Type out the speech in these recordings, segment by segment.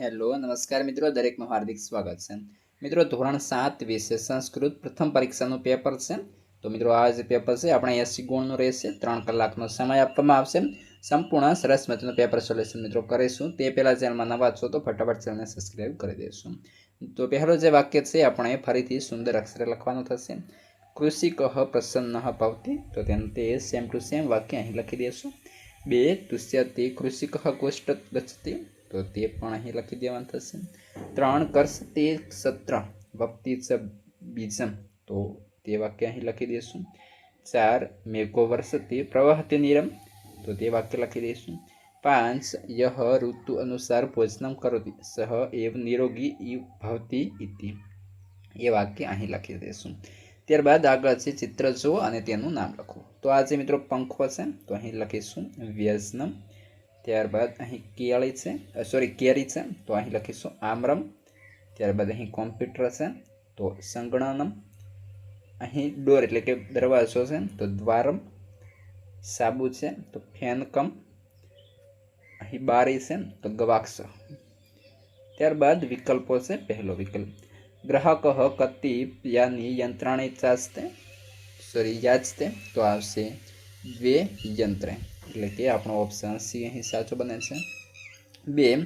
Hello નમસ્કાર મિત્રો, દરેકનું હાર્દિક સ્વાગત છે. મિત્રો ધોરણ 7 વિષય સંસ્કૃત પ્રથમ પરીક્ષાનું પેપર છે. તો મિત્રો આ જે પેપર છે આપણે 80 ગુણનું રહેશે. 3 કલાકનો સમય આપવામાં આવશે. સંપૂર્ણ સરસ મજાનું પેપર સોલ્યુશન મિત્રો કરીશું. તે પહેલાં ચેનલમાં નવા છો તો ફટાફટ ચેનલને સબસ્ક્રાઈબ કરી દેશું. તો પહેલો જે વાક્ય છે આપણે ફરીથી સુંદર અક્ષરે લખવાનું થશે. કૃષિક પ્રસન્ન ભવતી. તો તે સેમ ટુ સેમ વાક્ય અહીં લખી દેશું. 2 તુષ્યતિ કૃષિક ગોષ્ઠ ગચ્છતિ. તો તે પણ અહીં લખી દેવાનું થશે. 3 કર્ષતિ સત્ર વક્તિ ચ બીજમ. તો તે વાક્ય અહીં લખી દઈશું. 4 મેઘો વર્ષતિ પ્રવહતિ નીરમ. તો તે વાક્ય લખી દઈશું. 5 યહ ઋતુ અનુસાર ભોજનમ કરોતિ સહ એવ નિરોગી ભવતિ ઇતિ. એ વાક્ય અહીં લખી દઈશું. ત્યારબાદ આગળ છે ચિત્ર જુઓ અને તેનું નામ લખો. તો આ જે મિત્રો પંખો છે તો અહીં લખીશું વ્યજનમ. ત્યારબાદ અહીં કેરી છે તો અહીં લખીશું આમ્રમ. ત્યારબાદ અહીં કોમ્પ્યુટર છે તો સંગણનમ. અહીં ડોર એટલે કે દરવાજો છે તો દ્વારમ. સાબુ છે તો ફેનકમ. અહીં બારી છે તો ગવાક્ષ. ત્યારબાદ વિકલ્પો છે. પહેલો વિકલ્પ ગ્રાહક કતિ યાની યંત્રાણી યાચતે. તો આવશે દ્વે યંત્ર, એટલે કે આપણો ઓપ્શન સી અહીં સાચો બને છે. 2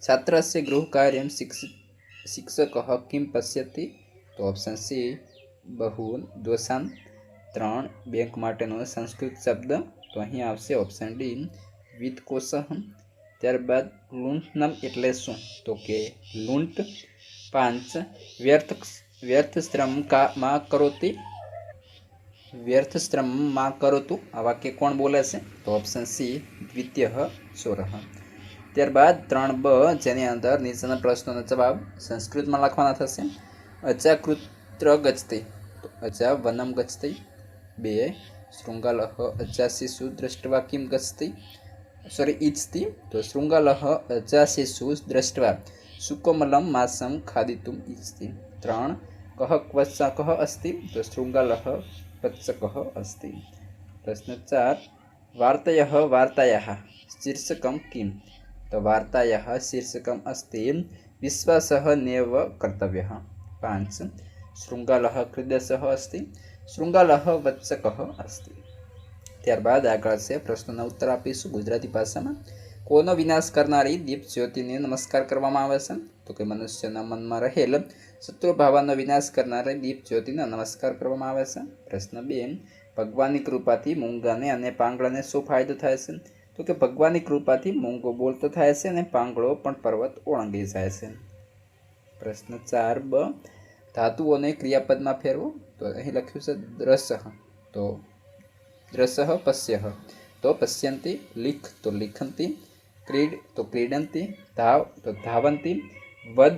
છાત્રસ્ય ગૃહ કાર્યમ શિક્ષક કિમ પશ્યતિ. તો ઓપ્શન સી બહુ દોષાન. 3 બેંક માટેનો સંસ્કૃત શબ્દ. તો અહીં આવશે ઓપ્શન ડી વિત્તકોષઃ. ત્યારબાદ લૂંટનમ એટલે શું? તો કે લૂંટ. 5 વ્યર્થ શ્રમ માં કરોતિ. વ્યર્થ શ્રમ માં કરોતું. આ વાક્ય કોણ બોલે છે? તો ઓપ્શન સી દ્વિતીય ચોરઃ. ત્યારબાદ 3b જેની અંદર નીચેના પ્રશ્નોનો જવાબ સંસ્કૃતમાં લખવાના થશે. અજા કૃત્ર ગચ્છતિ. તો અજા વનમ ગચ્છતિ. 2 શૃંગાલઃ અજા શિશુ દ્રષ્ટવા કિમ ગચ્છતિ. ઈચ્છતિ. તો શૃંગાલઃ અજા શિશુ દ્રષ્ટવા સુકોમલમ માસમ ખાદિતુમ ઈચ્છતિ. 3 કહ ક્વચ્છકઃ અસ્તિ. તો શૃંગાલઃ પચ્ચકઃ અસ્તિ. પ્રશ્ન 4 વાર્તાયાઃ શીર્ષકમ કિમ. તો વાર્તાયાઃ શીર્ષકમ અસ્તિ વિશ્વાસઃ નૈવ કર્તવ્યઃ. 5 શૃંગાલઃ ક્રીડસઃ અસ્તિ. શૃંગાલઃ વચ્ચકઃ અસ્તિ. ત્યારબાદ આગળ છે પ્રશ્નોના ઉત્તર આપીશું ગુજરાતી ભાષામાં. કોનો વિનાશ કરનારી દીપ જ્યોતિને નમસ્કાર કરવામાં આવે છે? તો કે મનુષ્યના મનમાં રહેલ શત્રુભાવનો વિનાશ કરનારી દીપ જ્યોતિને નમસ્કાર કરવામાં આવે છે. પ્રશ્ન 2 ભગવાનની કૃપાથી મૂંગાને અને પાંગળાને શું ફાયદો થાય છે? તો કે ભગવાનની કૃપાથી મૂંગો બોલતો થાય છે અને પાંગળો પણ પર્વત ઓળંગી જાય છે. પ્રશ્ન 4b ધાતુઓને ક્રિયાપદમાં ફેરવો. તો અહીં લખ્યું છે દ્રસઃ. તો દ્રસઃ પશ્યઃ. તો પશ્યંતી. લિખ તો લિખંતી. ક્રીડ તો ક્રીડંતી. ધાવ તો ધાવંતી. વદ.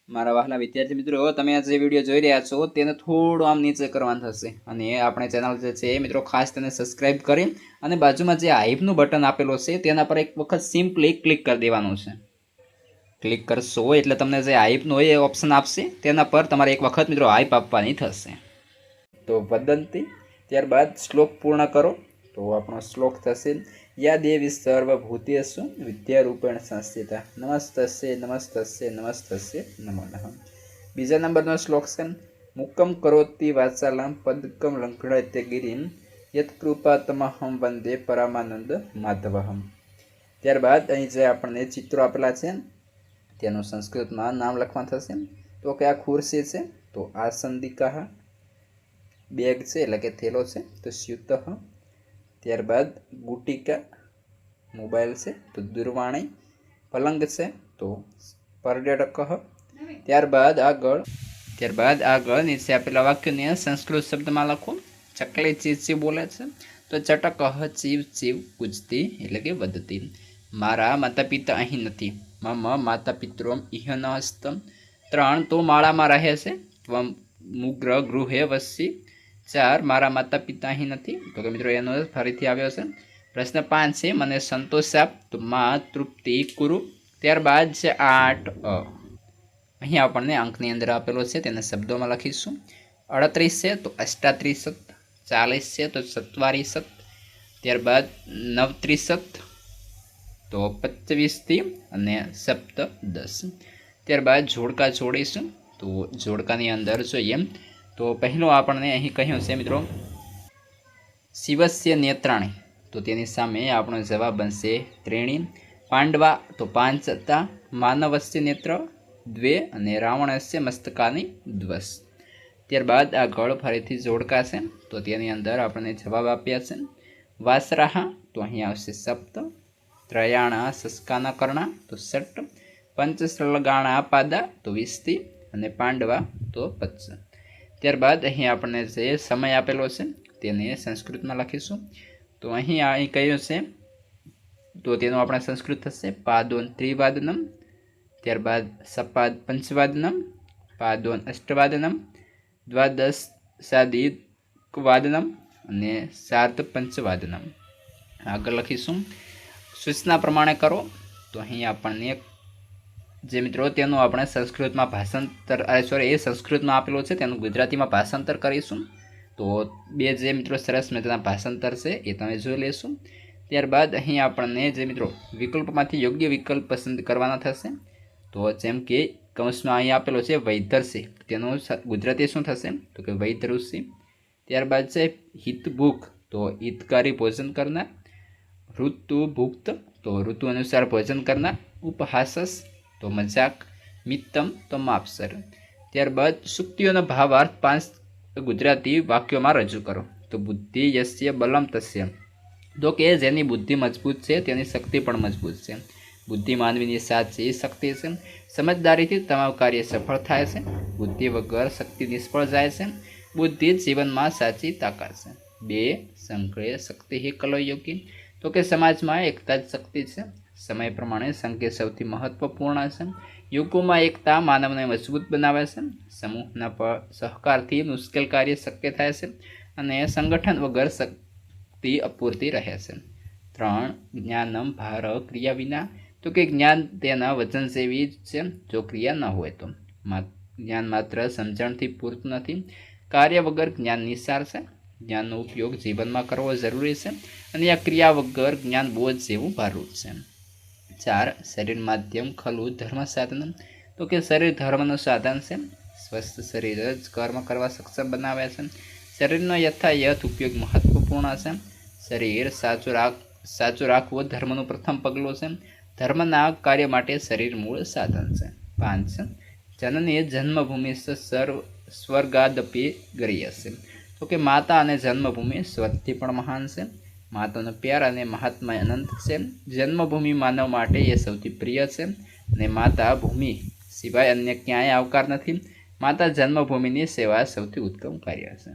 મારા વહાલા વિદ્યાર્થી મિત્રો, તમે આ જે વિડીયો જોઈ રહ્યા છો તેને થોડું આમ નીચે કરવાનું થશે અને આપણે ચેનલ જે છે મિત્રો ખાસ તેને સબસ્ક્રાઈબ કરી અને બાજુમાં જે હાઈપનું બટન આપેલું છે તેના પર એક વખત સિમ્પલી ક્લિક કરી દેવાનું છે. ક્લિક કરશો એટલે તમને જે હાઈપનું હોય એ ઓપ્શન આપશે, તેના પર તમારે એક વખત મિત્રો હાઈપ આપવાની થશે. તો વદંતી. ત્યારબાદ શ્લોક પૂર્ણ કરો. તો આપણો શ્લોક થશે યા દેવી સર્વભૂતેષુ વિદ્યારૂપેણ સંસ્થિતા નમસ્તસ્ય નમસ્તસ્ય નમસ્તસ્ય નમો નમઃ. બીજા નંબરનો શ્લોક છે મુક્કમ કરોતિ વાચાલામ પદકમ લંઘ્યતે ગિરિમ યત્કૃપા તમહમ વંદે પરમાનંદ માધવહમ. ત્યારબાદ અહીં જે આપણને ચિત્રો આપેલા છે તેનું સંસ્કૃતમાં નામ લખવા થશે. તો કે આ ખુરશી છે તો આસંદિકાહ. બેગ છે એટલે કે થેલો છે તો સ્યુતઃ. ત્યારબાદ ગુટિકા મોબાઈલ છે તો દૂરવાણી. પલંગ છે તો પર્યટક. ત્યારબાદ આગળ નીચે આપેલા વાક્યને સંસ્કૃત શબ્દમાં લખો. ચકલી ચીવ ચીવ બોલે છે તો ચટક ચીવ ચીવ પૂજતી એટલે કે વધતી. મારા માતા પિતા અહીં નથી. મમ માતા પિતરોમ ઇહ ન હસ્તમ. 3 તો માળામાં રહે છે. ત્વમ મુગ્ર ગૃહે વસી. 4 મારા માતા પિતા અહીં નથી. તો કે મિત્રો એનો ફરીથી આવ્યો છે. પ્રશ્ન 5 છે મને સંતોષ આપ. તો માં તૃપ્તિ કુરુ. ત્યારબાદ છે 8 અહીં આપણને અંકની અંદર આપેલો છે તેને શબ્દોમાં લખીશું. 38 છે તો અષ્ટાત્રિશત. 40 છે તો સત્વારિશત. ત્યારબાદ નવત્રિશત. તો 25 અને સપ્ત 10। ત્યારબાદ જોડકા જોડીશું। તો જોડકાની અંદર જોઈએ તો પહેલો આપણને અહીં કહ્યું છે મિત્રો શિવસ્ય નેત્રાણી, તો તેની સામે આપણો જવાબ બનશે ત્રીણી। પાંડવા તો 5 હતા, માનવસ્ય નેત્ર 2 અને રાવણસ્ય મસ્તકાની 10। ત્યારબાદ આગળ ફરીથી જોડકા છે, તો તેની અંદર આપણને જવાબ આપ્યા છે વાસરાહા, તો અહીં આવશે સપ્ત। ત્રયાણા સસ્કાના કર્ણા, તો 6। પંચશ્રલગાણા પાદા, તો 20 અને પાંડવા તો 25। ત્યારબાદ અહીં આપણને જે સમય આપેલો છે તેને સંસ્કૃતમાં લખીશું। તો અહીં કહ્યું છે તો તેનું આપણે સંસ્કૃત થશે પાદોન ત્રિવાદનમ, ત્યારબાદ સપાદ પંચવાદનમ, પાદોન અષ્ટવાદનમ, દ્વાદશ સાદિકવાદનમ અને સાર્ધ પંચવાદનમ। આગળ લખીશું સૂચના પ્રમાણે કરો। તો અહીં આપણને જે મિત્રો તેનું આપણે સંસ્કૃતમાં ભાષાંતર એ સંસ્કૃતમાં આપેલું છે તેનું ગુજરાતીમાં ભાષાંતર કરીશું। તો બે જે મિત્રો સરસ મજાના ભાષાંતર છે એ તમે જોઈ લેશું। ત્યારબાદ અહીં આપણને જે મિત્રો વિકલ્પમાંથી યોગ્ય વિકલ્પ પસંદ કરવાના થશે। તો જેમ કે કૌંસમાં અહીં આપેલો છે વૈધરસી, તેનું ગુજરાતી શું થશે તો કે વૈધઋષિ। ત્યારબાદ છે હિતભૂખ, તો હિતકારી ભોજન કરનાર। ઋતુ ભુક્ત, તો ઋતુ અનુસાર ભોજન કરનાર। ઉપહાસસ, તો મજાક। મિત્તમ, તો માપસર। ત્યારબાદ સુક્તિઓનો ભાવાર્થ 5 ગુજરાતી વાક્યોમાં રજૂ કરો। તો બુદ્ધિ યસ્ય બલમ તસ્ય, તો કે જેની બુદ્ધિ મજબૂત છે તેની શક્તિ પણ મજબૂત છે। બુદ્ધિ માનવીની સાચી શક્તિ છે, સમજદારીથી તમામ કાર્ય સફળ થાય છે। બુદ્ધિ વગર શક્તિ નિષ્ફળ જાય છે, બુદ્ધિ જીવનમાં સાચી તાકાત છે। 2 સંઘે શક્તિ હિ કલયોગી, તો કે સમાજમાં એકતા જ શક્તિ છે, સમય પ્રમાણે સંઘ સૌથી મહત્વપૂર્ણ છે। યુગોમાં એકતા માનવને મજબૂત બનાવે છે, સમૂહના સહકારથી મુશ્કેલ કાર્ય શક્ય થાય છે અને સંગઠન વગર શક્તિ અપૂરતી રહે છે। 3 જ્ઞાનમ ભાર ક્રિયા વિના, તો કે જ્ઞાન તેના વચન જેવી છે, જો ક્રિયા ન હોય તો। જ્ઞાન માત્ર સમજણથી પૂરતું નથી, કાર્ય વગર જ્ઞાન નિસ્સાર છે। જ્ઞાનનો ઉપયોગ જીવનમાં કરવો જરૂરી છે અને આ ક્રિયા વગર જ્ઞાન બોજ જેવું ભારૂપ છે। 4 શરીર માધ્યમ ખલું ધર્મ સાધન, તો કે શરીર ધર્મનું સાધન છે, સ્વસ્થ શરીર જ કર્મ કરવા સક્ષમ બનાવે છે। શરીરનો યથાયથ ઉપયોગ મહત્વપૂર્ણ છે, શરીર સાચું રાખવું ધર્મનું પ્રથમ પગલું છે, ધર્મના કાર્ય માટે શરીર મૂળ સાધન છે। 5 જનની જન્મભૂમિ સ્વર્ગાદપી ગરીયસે, તો કે માતા અને જન્મભૂમિ સ્વર્ગથી પણ મહાન છે। માતાનો પ્યાર અને મહાત્મા અનંત છે, જન્મભૂમિ માનવ માટે એ સૌથી પ્રિય છે અને માતા ભૂમિ સિવાય અન્ય ક્યાંય આવકાર નથી। માતા જન્મભૂમિની સેવા સૌથી ઉત્તમ કાર્ય છે।